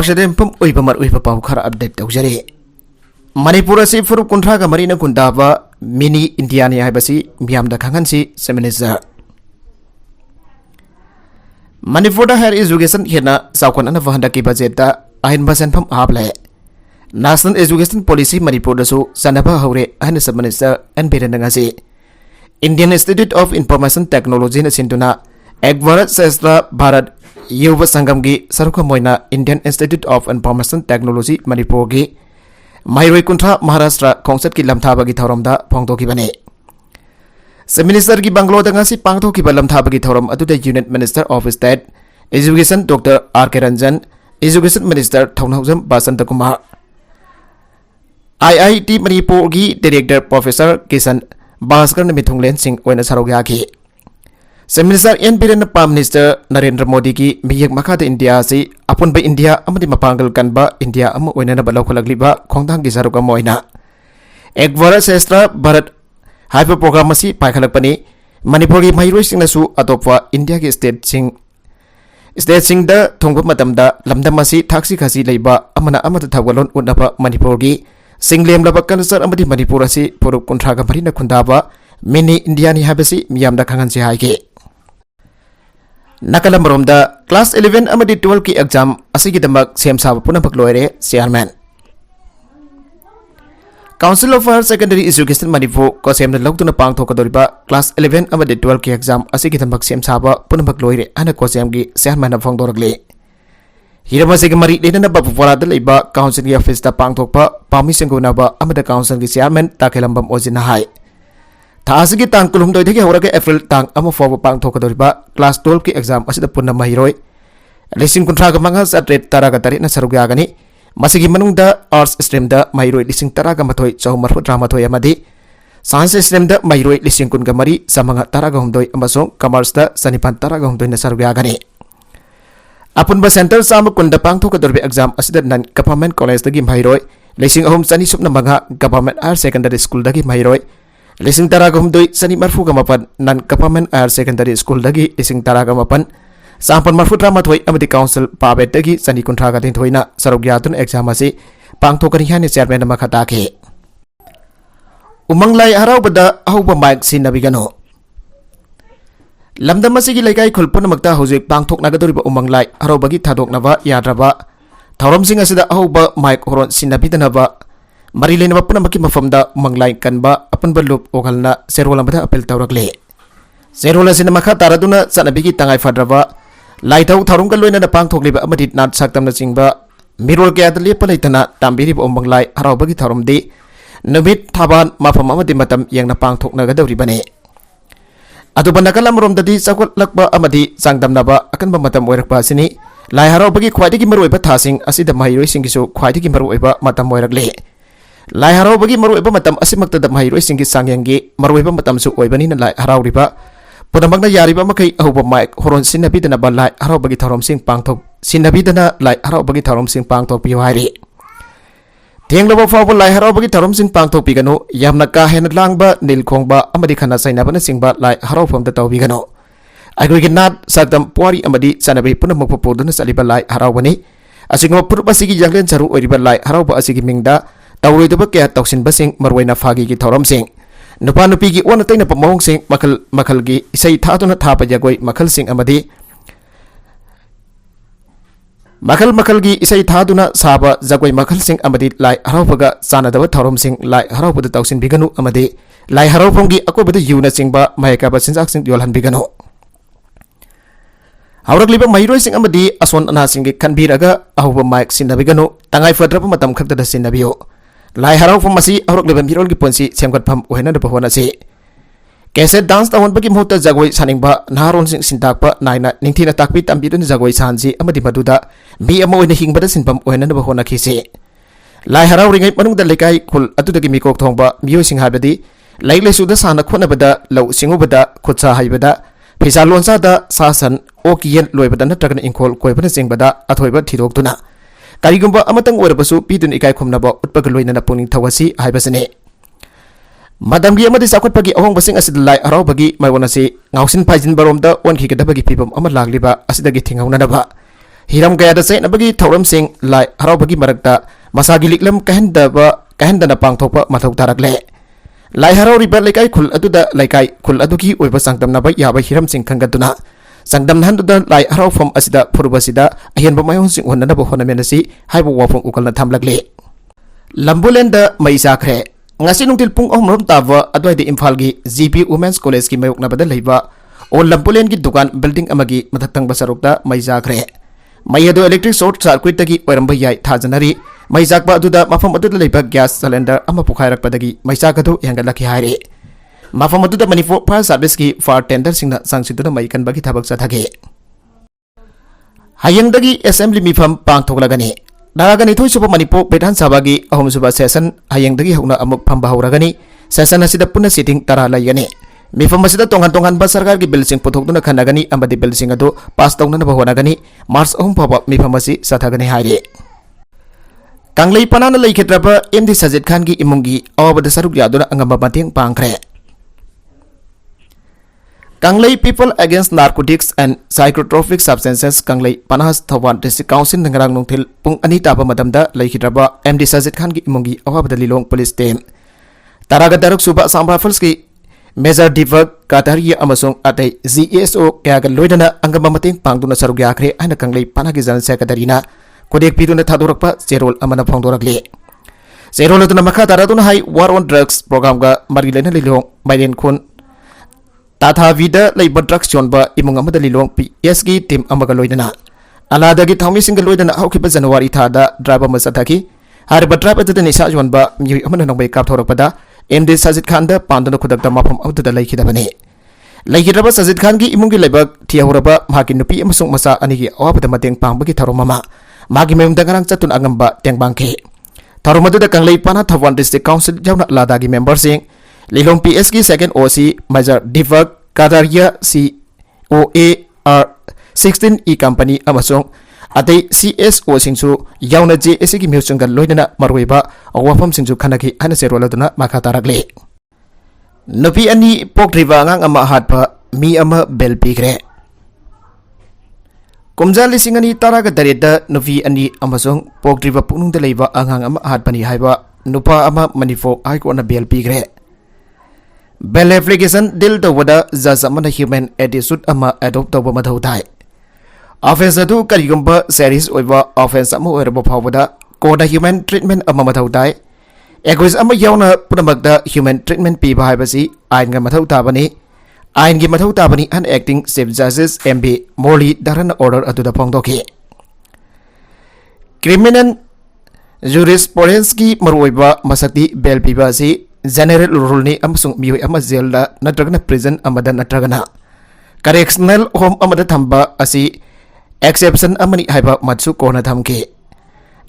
Maksadem pum uipamar uipapau khara update tawjare. Manipur asi furu kuntra ka marina kundaba mini Indiani haibasi miyamda khangansi seminister. Manipur da higher education hena saukon ana vahanda ki budget da ahin basen pam haple. National Education Policy Manipur da su sanaba haure ahin subminister and birandangasi. Indian Institute of Information Technology na sinduna Ekvarat Sestra Bharat Yuva Sangam gi Saruka Moina Indian Institute of Information Technology Manipur gi Mairoi Kuntra Maharashtra Concert ki lamthaba gi thorom da phongto ki bane. Se Minister ki Banglo da ngasi pangtho ki lamthaba gi thorom adu da Unit Minister of State Education Dr. R.K. Ranjan, Education Minister Thonhaujam Basanta Kumar, IIT Manipur gi Director Professor Kisan Bhaskar Mithunglen Singh oina sarogya ki. Se Minister N. Biren Prime Minister Narendra Modi ki miyak makada India si apun ba India amadi mapangal kan ba India amu oina na balaw khalagliba khongdang gi saruga moina. Ekvara Sestra Bharat Hyper Program si paikhalakpani Manipur gi mairoi sing nasu atopwa India ki state sing da thongba matam da lamdam asi thaksi khasi leiba amana amata thawalon unaba Manipur gi singlem laba kansar amadi Manipur asi purup kuntra ga marina khundaba mini India ni habasi miyamda khangan si haige. Nakalam romda class 11 amadi 12 ki exam asigi damak sem sab puna bakloire chairman. Council of Higher Secondary Education Manipur ko sem na logtuna pangtho kadoriba class 11 amadi 12 ki exam asigi damak sem saba puna bakloire ana ko sem gi chairman na phongdorgle. Hiramasi mari lena ba pupara da leiba council gi office ta pangthok pa pami senguna ba amada council gi chairman takelambam ojina hai. Taasigi tang kulum doi thegi horaga April tang ama foba pang thokadoriba class 12 ki exam asida punna mahiroi lising kuntra ga manga satret taraga tari na sarugya gani masigi manungda arts stream da mahiroi lising taraga mathoi chaumarfu drama thoi amadi science stream da mahiroi lising kun ga mari samanga taraga humdoi amasong commerce da sanipan taraga humdoi na sarugya gani apun ba center sam kunda pang thokadoriba exam asida nan government college da gi mahiroi lising ahum sani supna manga government higher secondary school da gi mahiroi Lising taraga humdoi sani marfu gamapan nan government higher secondary school dagi lising taraga mapan sampan marfu drama thoi amadi council pabet dagi sani kuntraga tin thoina sarogyatun exam asi pangthokani hani chairman ma khata ke umanglai harau bada ahuba mic sinabigano lamdam asigi laikai khulpun makta hojik pangthok nagadoriba umanglai harau bagi thadok naba yadraba thorom sing asida ahuba mic horon sinabidanaba Marilena bapuna maki mafamda manglai kanba apan balup ogalna serola bada apel tawrakle serola sina makha taraduna sanabigi tangai fadraba laithau tharum kaloina na pangthokliba amadi nat saktamna chingba mirol kya dali palaitana tambiri bo manglai harabagi tharum di nubit thaban mafam amadi matam yang na pangthokna gadawri bane adu banakalam romdadi sakot lakba amadi sangdamnaba akan matam oirakba sini lai harabagi khwaidigi maroiba thasing asida mahiroi singisu khwaidigi maroiba matam oirakle Lai harau bagi maruiba matam asimak tadap mahiroi singgi sangyangi maruiba matam su oibani na lai harau riba punamak na yariba makai ahuba maik horon sinabi dana ba lai harau bagi tharom sing pangthok sinabi dana lai harau bagi tharom sing pangthok pi hairi tiang laba fawa lai harau bagi tharom sing pangthok pi gano yamna ka hen langba nil khongba amadi khana saina bana singba lai harau phom da tawbi gano agri ginat sakdam puari amadi sanabi punamak popoduna saliba lai harau bani asingwa purba sigi janglen charu oiriba lai harau ba asigi mingda Tawroidaba kaya tawsin basing marwaina fagi ki thorom sing nupa nupi gi wana tayna pamawong sing makal gi isay thatuna thapa jagoi makal sing amadi makal gi isay thatuna saba jagoi makal sing amadi lai haraupaga sanadaba thorom sing lai haraupada tawsin biganu amadi lai haraupong gi akobada yuna singba mayaka ba sinjak sing yolhan biganu Haurakliba mahiroi sing amadi ason ana sing gi kanbiraga ahuba mic sinabiganu tangai fadrapa matam khakta sinabiyo Lai harau pemasi aurak lebam hirol ki ponsi semkat pam uhena de bahwana si Keset dance tahun bagi muhta jagoi saning ba naharon sing sintak pa naina ningthina takpi tambidun jagoi sanji amadi maduda mi amo uhena hingbada sinpam uhena de bahwana khisi Lai harau ringai manung da lekai khul atudagi mikok thongba miyo sing habadi lai lesu da sana khona bada lau singu bada khutsa haibada phisa lonsa da sasan okien loibada natrakan ingkhol koibana singbada athoiba thidok tuna Karigumba amatang orabasu pidun ikai khumnaba utpagaloina na puning thawasi haibasane Madam gi amadi sakot pagi ahong basing asid lai arau bagi maiwana si ngausin pajin baromda on ki kadabagi pibam ama lagliba asidagi thingauna naba hiram kayada chainabagi thauramsing lai haraubagi marakta masagi liklam kahendana pangthokpa mathau tarakle lai harauriba laikai khul aduda laikai khul adugi oiba sangdamnaba yaba hiramsing khangaduna sangdam handuda lai haraufam asida phurubasida ahianba mayonsing honnanaba honamenasi haibu wafung ukalna thamlakle lambulenda maisakre ngasi nungtil pung ohmrom tawa adwaide imphal gi GP Women's College ki mayoknabada leiba o lampulen gi dukan building amagi mathaktang basarukta maijakre mayado electric short circuit tagi oiramba yai thajanari maijakba aduda mafam aduda leiba gas cylinder ama pukhairakpadagi maisakadu yangalaki haire mafam aduda Manipur Fire Service ki fire tender singna sangsiduna maikan bagi thabak sathage hayangdagi assembly mifam pangthoklagani Nagani thu suba Manipur Vidhan Sabha gi ahom suba session hayangdagi hokna amuk phamba horagani session asida punna sitting tara laigani mifam asida tongan ba sarkar gi bill sing puthokduna khanagani amadi bill sing adu pass tawna ba honagani March ahum phaba mifam asi sathagani haire Kanglei panana laikhetraba MD Sajid Khan gi imungi awabada saruk yaduna angamba mateng pangkhre Kanglei People Against Narcotics and Psychotropic Substances Kanglei Panahas Thawan District Council nangrang nungthil pung ani taba madamda laikhidraba MD Sajid Khan gi imungi awabada lilong police team taraga daruk suba samrafals ki Major Divak Kataria amasong atay GSO kaya loidana angamba mateng pangduna saruk yakre aina Kanglei Panagi General Secretary na kodek piduna thadorakpa Zerol amana phongdorakle Zerol aduna makha taraduna hai War on Drugs program ga marilena lilong mailen khun Tata vida labor drugs chonba imung amada lilong PS gi team amaga loidana aladagi thami single loidana haukiba January thada driver masathaki harba driver aduna nisa chonba mi amana nongbai kap thorakpada MD Sajid Khan da pandana khudakta mafam awduda laikhidabani laikhidraba Sajid Khan gi imungi laibak thiahuraba maki nupi amasung masa anigi awabada mateng pangbagi tharomama magi mayumda ngarang chatun angamba tengbangke tharomaduda Kanglei Pana Thawan District Council jauna ladagi member sing Lilong PS ki second OC Major Divak Kataria COAR 16E company amasong atay CSO singsu yauna JS ki myusungga loidana marweba awafam singsu khanaki ana seroladuna makhataragle Nupi ani pokriba ngang ama hatpa mi ama bel pigre Kumjali singani taraga dareda nupi ani amasong pokriba punung dalaiba angang ama hatpani haiba nupa ama manifo aiko na bel pigre Bell application deal to wada jasamana human attitude ama adopt to mathau thai offense adu karigumba series oiba offense ama oirbo phawada koda human treatment ama mathau thai egois ama yauna punamakda human treatment pi ba haibasi ain ga mathau tabani ain gi mathau tabani an acting chief justice MB Morley daran order adu da phongdoki criminal jurisprudence ki maroiba masati bell pi ba si General rule ni amasung miwi ama jail da natragana prison amada natragana correctional home amada thamba asi exception amani haiba matsu kona thamke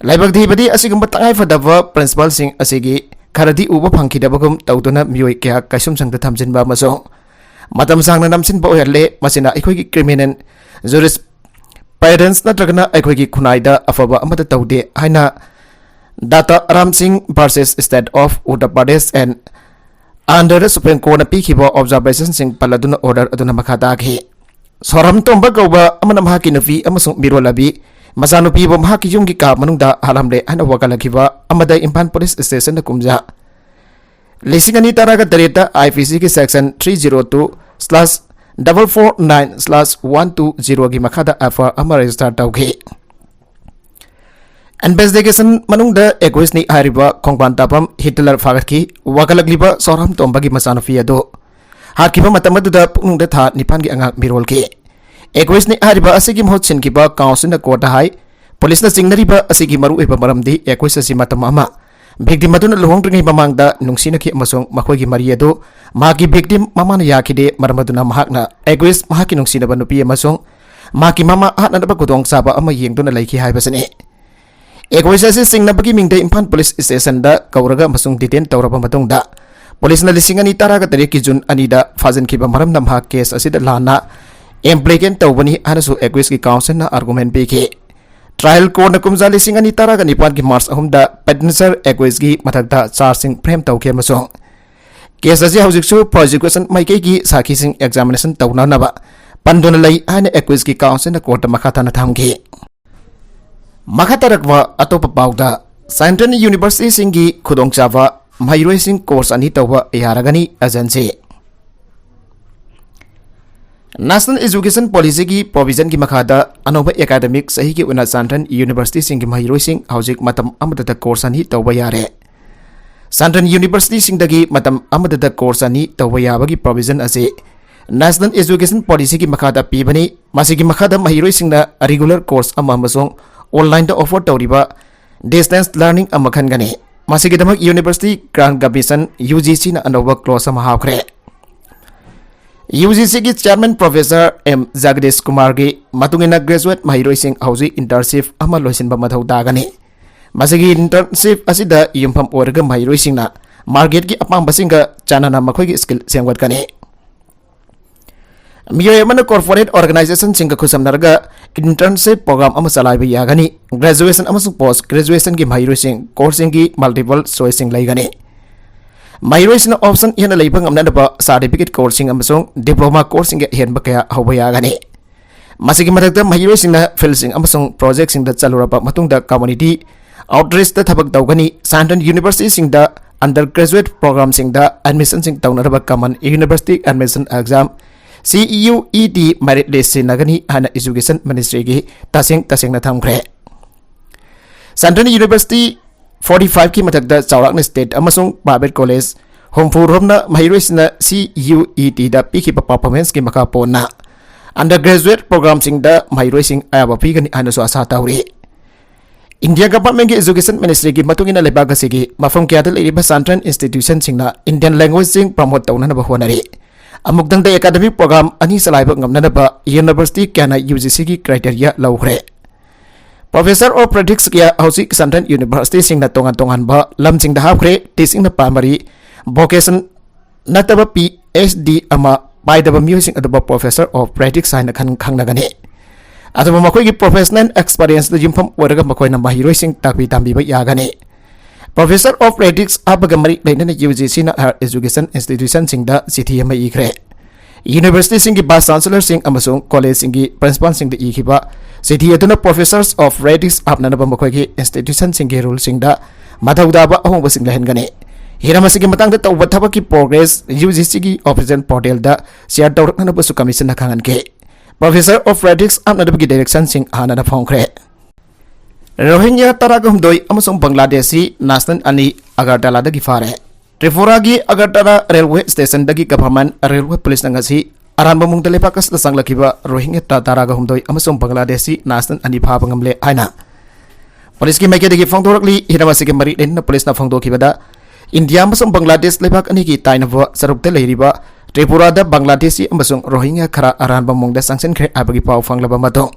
laibak dhibadi asigamba tangai fadaba principal sing asigi kharadi uba phangkidabagum tawduna miwi kya kaisum sangda thamjinba masong matam sangna namsin ba oyarle masina aikoi gi criminal jurisprudence natragana aikoi gi khunaida afaba amada tawde haina Data Ram Singh versus State of Uttar Pradesh and under the Supreme Court na pikibo observation sing paladuna order aduna makhataki soram tomba gauba amana mahaki nufi amasung birolabi masanupi bo mahaki yunggi ka manungda halamle ana wakalakiba amada Imphal Police Station na kumja lisingani taraga dareta IPC ki section 302/449/120 gi makhada FR ama register tawge Investigation manungda egois ni hariba khongban tapam Hitler fagatki wakalagliba soram tombagi masanafi ado hakiba matamaduda punungda tha nipan gi anga mirolki egois ni hariba asigi mohot sinkiba council na kota hai police na singnariba asigi maru eba maramdi egois asi matamama victim maduna lohongringai mamangda nungsina ki amasong makhoi gi mari ado magi victim mamana yakide maramaduna mahakna egois mahaki nungsina ba nupi amasong maki mama hatna ba kudong saba ama yengduna laiki haibasane Egoisa sing na bagi mingda Imphal Police Station da kauraga masung detain tawraba matungda police na lisingani taraga tariki June anida fajan kiba maram namha case asida lana implicant tawbani anasu egois ki council na argument beke trial court na kumja lisingani taraga nipan ki March ahumda Padnesar egois gi mathakda charging frame tawke masung case asi haujiksu prosecution maikei gi sakhi sing examination tawna naba pandona lai ana egois ki council na court makha thana thamge Makataragwa atop pauda Central University singi khudong chava mahiroi sing course ani tawwa yaragani agency National Education Policy ki provision ki makhada anoba academic sahi ki una Central University singi mahiroi sing hojik matam amadata course ani tawwa yare Central University sing dagi matam amadata course ani tawwa yabagi provision ase National Education Policy ki makhada pibani masigi makhada mahiroi singna regular course ama amasong online da offer tawriba distance learning amakhan gani masigi damak University Grant Commission UGC na anoba clause ama hawkre UGC ki chairman Professor M Jagdish Kumar gi matungina graduate mahiroi sing hauji internship ama loisinba mathau dagani masigi internship asida yumpham orga mahiroi singna market ki apang basinga chanana makhoi gi skill sengwat kani Miyoy mana corporate organization singa khusamnarga internship program ama salaiba yagani graduation amasung post graduation ki mahiroi sing course ki multiple choice sing laigani mahiroi sing option yana leiba ngamna ba certificate course sing amasung diploma course sing hen ba kaya hoba yagani masigi mathakta mahiroi sing na field sing amasung project sing da chaluraba matungda community outreach da thabak tawgani Central University sing da undergraduate program sing da admission sing tawnaraba common university admission exam CEUET merit list nagani hana education ministry gi tasing na thamkre Central University 45 ki mathakda chawrakna state amasung private college homfur romna mahiroi sina CEUET da piki performance ki maka ponna undergraduate program sing da mahiroi sing ayaba pigani hana so asa tawri India government ki education ministry gi matungina lebaga sigi mafam kya dal iriba Central institution singna Indian language sing promote tawna na bahonari Amugdang da academic program ani salaiba ngamna ba university kana UGC ki criteria lawkhre Professor of Politics kya hausi Central University sing na tongan ba lam sing da hawkhre teaching na primary vocation nataba PhD ama by the music adaba Professor of Politics sign kan khangna gani adaba makoi ki professional experience da jimpham oraga makoi na mahiroi sing takbi tambi ba yagani Professor of Politics abagamari lainana UGC na higher education institution sing da city ama ikre University sing ki vice chancellor sing amasung college sing ki principal sing da ikhiba city aduna professors of Politics apnana ba makoi ki institution sing ki rule sing da mathauda ba ahong ba sing lahen gani hiramasi ki matang da tawba thaba ki progress UGC ki official portal da share tawrakna ba su commission na khangan ke Professor of Politics apnana ba ki direction sing hana na phongkre Rohingya taragumdoi amasung Bangladeshi national ani Agartala dagi fare Tripura gi Agartala railway station dagi government railway police nangasi aran bamung telepakas tasang lakiba Rohingya taragumdoi amasung Bangladeshi national ani phabangamle aina Police ki maike dagi phongdorakli hiramasi ki mari den police na phongdokibada India amasung Bangladesh lebak ani ki tainaba sarukte leiriba Tripura da Bangladeshi amasung Rohingya khara aran bamung da sanction kre abagi pau phanglaba matong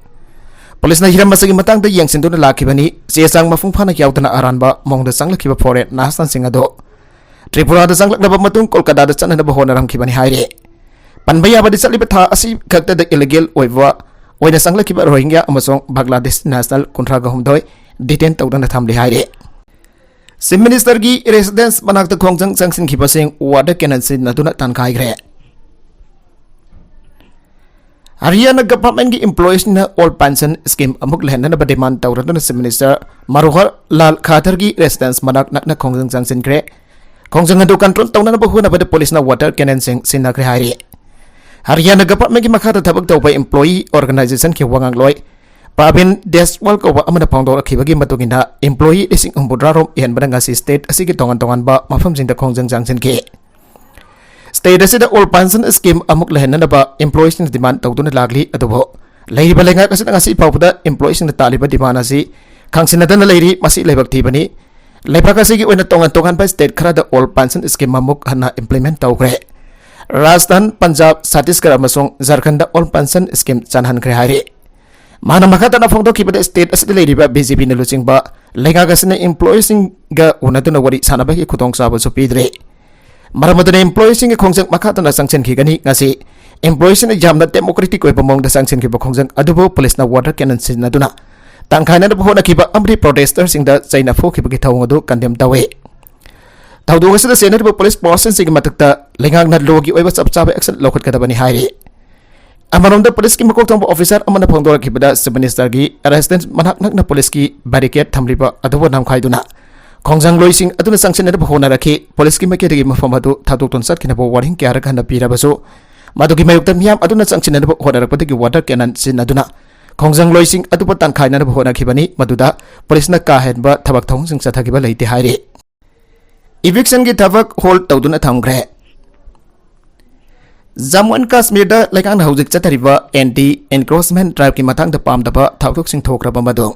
Polis na hiram masagi matang da yang sindu na lakibani siyasang mafung phana yautana aranba mongda sanglakiba foreign nasan singado Tripura da sanglaknaba matung Kolkata da chanana ba honaram kibani haire panbaya ba disaliba tha asi khakta da illegal oiwa oina sanglakiba Rohingya amasong Bangladesh national kontraga humdoi detain tawdana thamli haire Sim Minister gi residence manakta khongjang sangsin khibasing wada kenansin naduna tankai gre Haryana government ki employees na old pension scheme amuk lehna na demand tawratna Sim Minister Manohar Lal Khatar ki residence manak nakna khongjang jangsin kre khongjang adu control tawna na bahuna bade police na water cannon sing sinakre hari Haryana government ki makhata thabak tawba employee organization ki wangang loi Pabin Deswal ko amana pangdor khibagi matugina employee ising umbudrarom yan badanga si state asigi tongan ba mafam jingda khongjang jangsin ke State asida all pension scheme amuk lehna na ba employees na demand tawduna lagli adubo leiri balenga kasi ngasi pauda employees na taliba demand asi khangsinada na leiri masi lebak thibani lepa kasi gi oina tongan ba state khara da all pension scheme amuk hana implement tawkre Rajasthan Punjab Chhattisgarh amasung Jharkhand da all pension scheme chanhan kre haire mana makata na phongdo kibada state asida leiri ba BJP na luching ba lenga kasi na employees ga unaduna wari sanaba ki khutong saba so pidre Maramadana employees sing khongjang makhata na sanction khigani ngasi employees na jamna democratic oi bamong da sanction khiba khongjang adubo police na water cannon sin na duna tangkhaina na bhona khiba amri protesters sing da chaina pho khiba ki thawng adu condemn tawe tawdu gasida senator police person sing matakta lengang na logi oi ba chapchaba action lokhat kadabani hairi Amaronda police ki makok tangba officer amana phongdora khibada sub minister gi residence manak nakna police ki barricade thamliba adubo nam khaiduna khongjang loising aduna sanction na hona rakhi police ki make gi mafam adu thadok ton sat kina bo warning kya rakha na pirabasu madugi mayuk tamyam aduna sanction na hona rakpati gi water cannon sin aduna khongjang loising adubo tan khaina na hona khibani maduda police na ka henba thabak thong sing sathagiba leite haire eviction gi thabak hold tawduna thamgre Jammu and Kashmir da laikang hauzik chatariba anti encroachment drive ki matang da pamdaba thawthok sing thokraba madong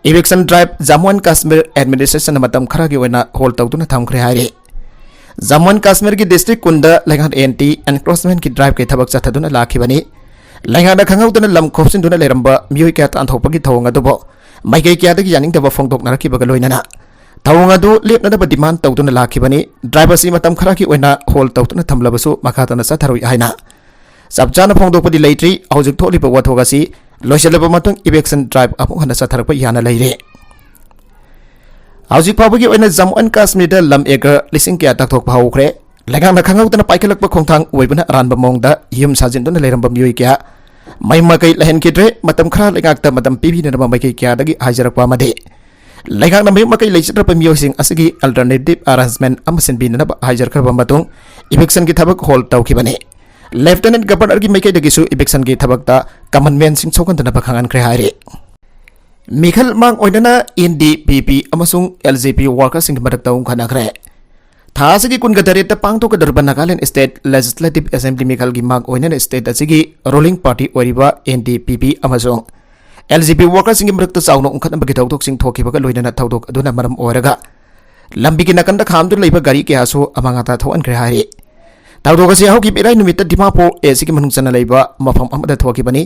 eviction drive Jammu and Kashmir administration matam khara gi oina hold tawduna thamkhre haire Jammu and Kashmir ki district kunda laikang anti encroachment ki drive ke thabak chathaduna lakhibani laikang da khangauduna lam khopsin duna leramba mioi kya tan thokpa gi thawng adubo maikai kya da gi yaning da phongdok naraki baga loinana Tawang adu lep na demand tawtuna lakhibani driver si matam khara ki oina hol tawtuna thamlabasu makhatana sa tharoi haina sabjana phongdokpadi leitri haujuk tholiba wathoga si loiselaba matung eviction drive amu hana sa tharakpa yana leire haujuk phabagi oina Jammu and Kashmir da lam acre lising kya takthok phaukhre lagang na khangautana paikhalakpa khongthang oibana ranba mongda yum sajinduna leramba mioi kya mai makai lahen kidre matam khara lengakta matam pibi na makai kya dagi hajarakpa made Laikang na may makai leisitra pa miyosing asigi alternative arrangement amasin binana ba hajar karba matung eviction ki thabak hol taw kibane Lieutenant Governor gi makai dagisu eviction ki thabak ta common man sing chokan na bakhangan kre haire Mikhal mang oinana NDPP amasung LJP workers sing madak taung khana kre Thasigi kun gadare ta pangto ka darban Nagaland State Legislative Assembly Mikhal gi mang oinana state asigi ruling party oriba NDPP amasung LGP workers sing mrakta chawno ungkhat ambagi thawdok sing thokibaga loinana thawdok aduna maram oraga lambi ki nakanda khamdu leiba gari ke aso amanga ta thoan kre hari thawdok ase hauki birai numita Dimapur AC ki manung chana leiba mafam amada thokibani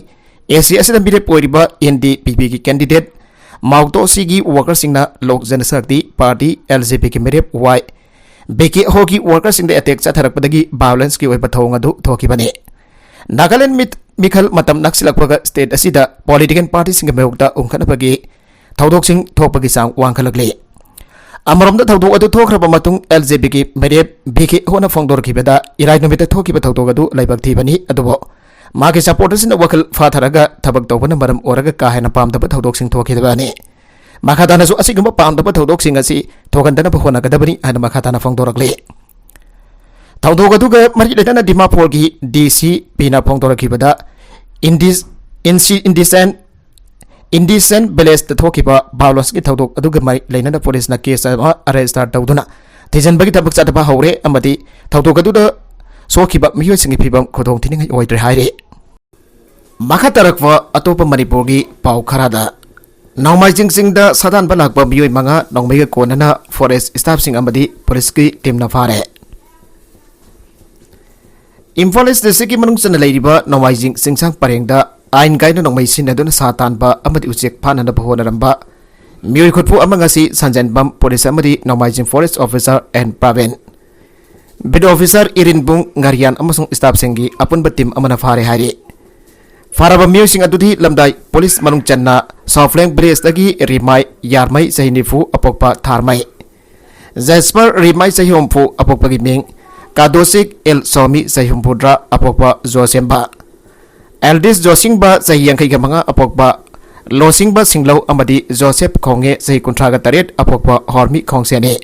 AC asida bire poiriba NDPP ki candidate Maukto sigi workers sing na Lok Janashakti Party LGP ki merep Y beki hoki workers sing de attack chatharakpadagi violence ki oiba thong adu thokibani Nagaland Mikhal matam naksilakpaga state asida political party sing mayokta ungkhanapagi thawdok sing thokpagi sang wangkhalakle Amaramda thawdok adu thokraba matung LJP ki merep beki hona phongdor kibeda irai numita thokiba thawdok adu laibak thibani adubo magi supporters in wakal fatharaga thabak tawbana maram oraga kahena pamdaba thawdok sing thokidabani makhatana su asigamba pamdaba thawdok sing asi thokandana phona kadabani ana makhatana phongdorakle Thawdok aduga mari letana Dimapur gi DC pina phongdorakibada indecent beles ta thokiba violence ki thawdok aduga mari leinana police na case ama arrest tawduna thijan bagi tabak chataba haure amadi thawdok aduda sokiba miyoi singi phibam khodong thiningai oidre haire makatarakwa atopa Manipur gi pau kharada Naumai jingsing da sadan balakba miyoi manga nongmei konana forest staff sing amadi police ki team na fare Imphal East District ki manung sana leiriba Nomaijing singsang parengda ain gaina nongmai sinaduna satanba amadi ujek phanana bahonaramba mioi khotpu amangasi sanjanbam police amadi Nomaijing forest officer and Pravin bid officer Irinbung Ngarian amasung staff singi apunba team amana fare hari faraba mioi sing adudi lamdai police manung channa Southland Bridge dagi Rimai Yarmai Sahinifu apokpa Tharmai Jasper Rimai Sahihompu apokpa gi ming Kadosik El Somi Sahihumpudra apokba Josemba Eldis Josingba Sahiyangkai gamanga apokba Losingba Singlau amadi Joseph Konge Sahikuntraga Taret apokba Hormi Kongsene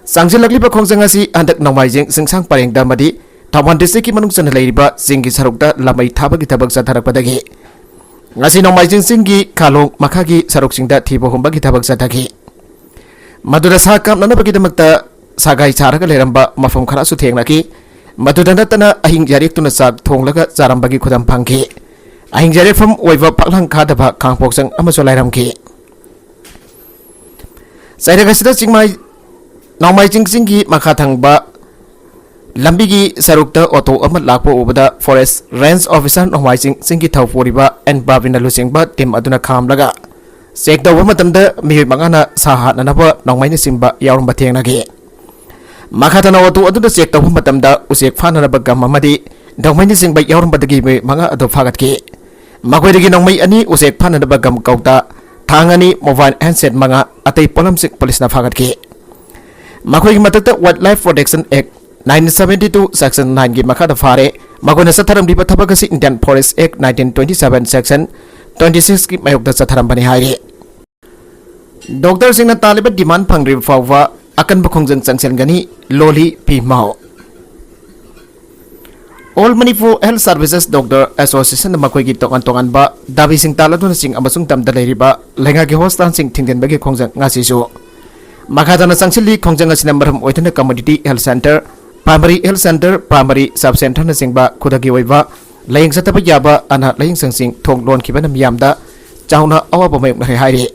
Sangjilakliba Kongsangasi andak Nomaijing singsang parengda madi Tawan District ki manung sana leiriba singi sarukta lamai thabagi tabak satharakpadagi ngasi Nomaijing singi kalong makhagi saruk singda thibo humbagi tabak sathaki madura sakam nanabagi damakta Sagai charaga leramba mafam khara su thengnaki madudana tana ahing jarik tuna sak thonglaga charambagi khudam phangki ahing jarik fam oiba paklang khadaba khangpoksang amaso lairamki sairaga sida chingmai Naumai jingsingi makha thangba lambigi sarukta auto ama lakpo ubada forest range officer Naumai jingsingi thawporiba and Bravina lusingba team aduna khamlaga check dawa matamda mi mangana saha nanaba Naumai ni simba yaurumba thengnagi Makhatana watu adu check taw matamda usek phana bagam amadi dongmai ni singbai yaurum badagi manga adu fagat ki makoi dagi nongmai ani usek phana bagam kauta thangani mobile handset manga atei polam sik police na fagat ki makoi gi matakta Wildlife Protection Act 1972 section 9 gi makhada fare Magona satharamriba thabak asi Indian Forest Act 1927 section 26 ki mayokda satharambani haire. Doctor singna taliba demand phangri fawwa akan bakhongjang changsen gani loli pi mao. All Manipur Health Services Doctor Association makoi gi tongan ba dabi sing taladun sing amasung tamda leiriba lenga gi hostan sing thingden bagi khongjang ngasi su. Makadana sangchili khongjang asina maram oituna community health center, primary health center, primary sub center na singba khudagi oiba laying sataba yaba ana laying sangsing thong lon khibana miyamda chauna awaba mayuk na haire.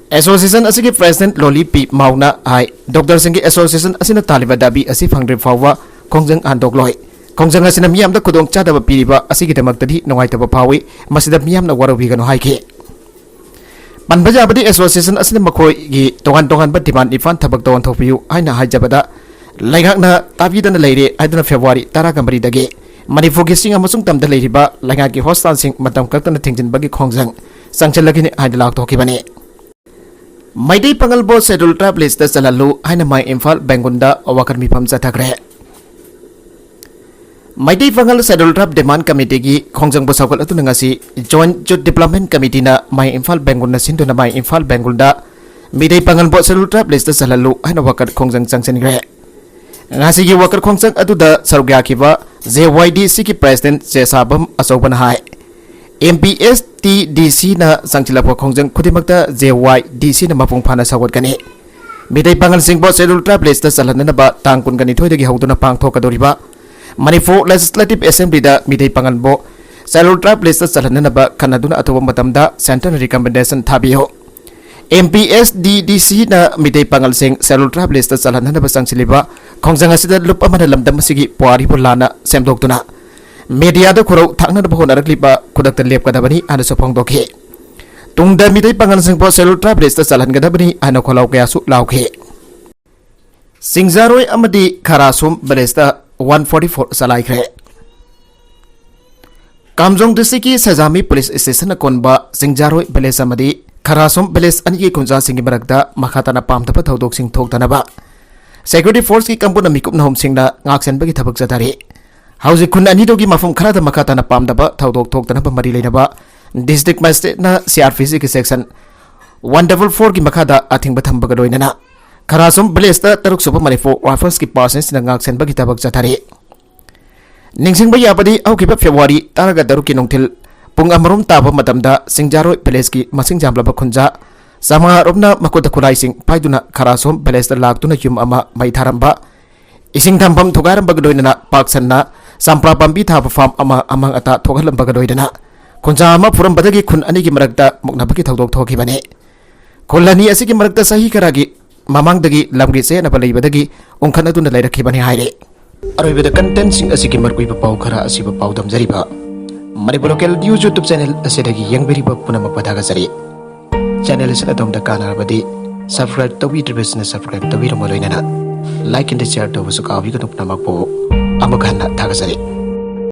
Association asigi president Loli P Mauna hai Doctor Singi Association asina taliba dabi asi phangri fawwa khongjang andok loi khongjang asina miyamda kudong chadaba piriba asigi damaktadi nongaitaba phawi masida miyamna warawi gano haike. Panbaja abadi association asina makoi gi tongan ba demand ifan thabak ton thopiu aina haijabada laigakna tabidana leire aidana February 10 gamri dage Manipur gi sing amasung tamda leiriba lainga gi hostan sing matam kaktana thingjin bagi khongjang sangchalagini aidalak thokibane. Maidai Pangalbo Schedule Tribe List Salalu haina mai Imphal Bengunda awakar mifam chathakre. Maidai Pangal Schedule Tribe Demand Committee gi khongjang bo sakol atu ngasi Joint Youth Development Committee na mai Imphal Bengunda sindu na mai Imphal Bengunda Maidai Pangalbo Schedule Tribe List Salalu haina wakar khongjang changsen gre. Ngasi gi wakar khongjang atu da sarugya kiba JYDC ki President Jesabam Asoban hai MPSTDC na sangchilapwa khongjang khudimakta JYDC na mapung phana sawat kani Maidai Pangal Singbo Schedule Tribe List salanna ba tangkun gani thoidagi hauduna pangthok kadoriba Manipur Legislative Assembly da Maidai Pangalbo Schedule Tribe List salanna ba kanaduna atoba matamda Central Recommendation thabiyo MPSDDC na Maidai Pangal Sing Schedule Tribe List salanna ba sangchiliba khongjang asida lup amana lamdam sigi puari bulana semdoktuna Media da kurau thakna da bahona rakliba kudak lep kadabani ana sopong dokhe tungda Maidai Pangal Singbo Schedule Tribe List salan gadabani ana kholau kaya su laukhe Singjaroi amadi Kharasum Balesta 144 salaikre Kamjong District Sajami Police Station konba Singjaroi Balesa amadi Kharasum Bales ani kunja singi marakda makhatana pamtapa thodok sing thoktanaba Security Force ki kampuna mikup na hom singna ngaksen bagi thabak jatari Hausi kun ani dogi mafum kharada makhatana pamdaba thodok thoktanaba mari leinaba District Magistrate na CRPC ki section 144 ki makhada athingba thambaga doinana Kharasum Balesta taruk supa Manipur Rifles ki persons na ngaksen bagi thabak jatari Ningsingba yabadi aukiba February taraga daruki nongthil pung amarum taba matamda Singjaroi Bales ki masing jamlaba khunja sama robna makoda khulai sing paiduna Kharasum Balesta laktuna yum ama mai tharamba ising thampam thogaram bagadoinana paksanna sampra pambi thaba farm ama amang ata thogalam bagadoidana khunja ama puram badagi khun ani ki marakta mukna bagi thodok thoki bane khulani asiki marakta sahi karagi mamang dagi lamgi se na palai badagi ongkhana tuna lairakhi bane haire aroibeda content sing asiki markui ba pau khara asiba pau damjariba Manipur Local News YouTube channel asidagi yangberiba punamak padaga sari channel is atomda kanarabadi subscribe tawidribesna subscribe tawiramo loinana like and share to busuka wiganuk namakpo amaghanna thagasari